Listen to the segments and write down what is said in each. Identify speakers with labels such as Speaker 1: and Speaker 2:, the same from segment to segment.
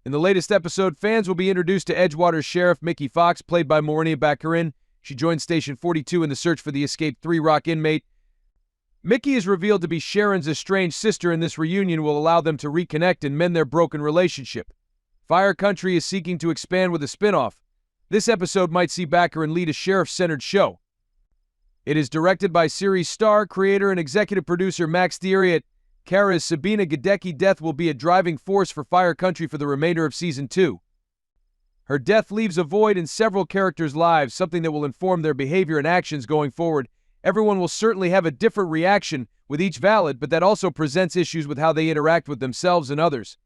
Speaker 1: In the latest episode, fans will be introduced to Edgewater's sheriff, Mickey Fox, played by Morenia Baccarin. She joins Station 42 in the search for the escaped 3 Rock inmate. Mickey is revealed to be Sharon's estranged sister, and this reunion will allow them to reconnect and mend their broken relationship. Fire Country is seeking to expand with a spin-off. This episode might see Baccarin lead a sheriff-centered show. It is directed by series star, creator, and executive producer Max Thierry. Kara's Sabina Gadecki death will be a driving force for Fire Country for the remainder of Season 2. Her death leaves a void in several characters' lives, something that will inform their behavior and actions going forward. Everyone will certainly have a different reaction, with each valid, but that also presents issues with how they interact with themselves and others.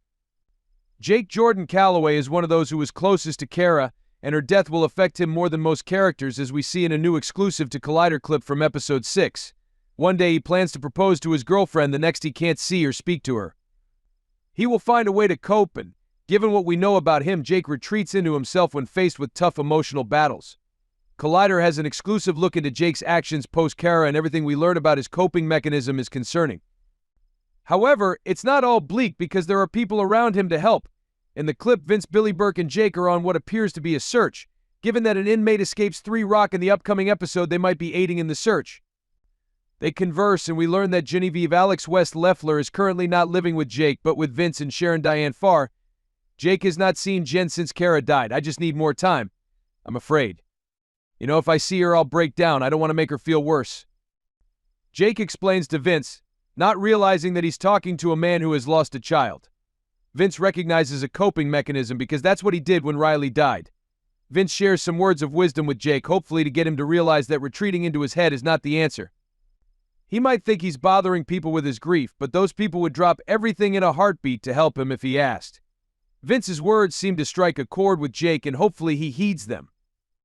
Speaker 1: Jake Jordan Calloway is one of those who is closest to Kara, and her death will affect him more than most characters, as we see in a new exclusive to Collider clip from Episode 6. One day he plans to propose to his girlfriend, the next he can't see or speak to her. He will find a way to cope, and given what we know about him, Jake retreats into himself when faced with tough emotional battles. Collider has an exclusive look into Jake's actions post-Kara, and everything we learn about his coping mechanism is concerning. However, it's not all bleak because there are people around him to help. In the clip, Vince, Billy Burke, and Jake are on what appears to be a search. Given that an inmate escapes 3 Rock in the upcoming episode, they might be aiding in the search. They converse, and we learn that Genevieve Alex West Leffler is currently not living with Jake, but with Vince and Sharon Diane Farr. Jake has not seen Jen since Kara died. I just need more time. I'm afraid. You know, if I see her, I'll break down. I don't want to make her feel worse. Jake explains to Vince, not realizing that he's talking to a man who has lost a child. Vince recognizes a coping mechanism because that's what he did when Riley died. Vince shares some words of wisdom with Jake, hopefully to get him to realize that retreating into his head is not the answer. He might think he's bothering people with his grief, but those people would drop everything in a heartbeat to help him if he asked. Vince's words seem to strike a chord with Jake, and hopefully he heeds them.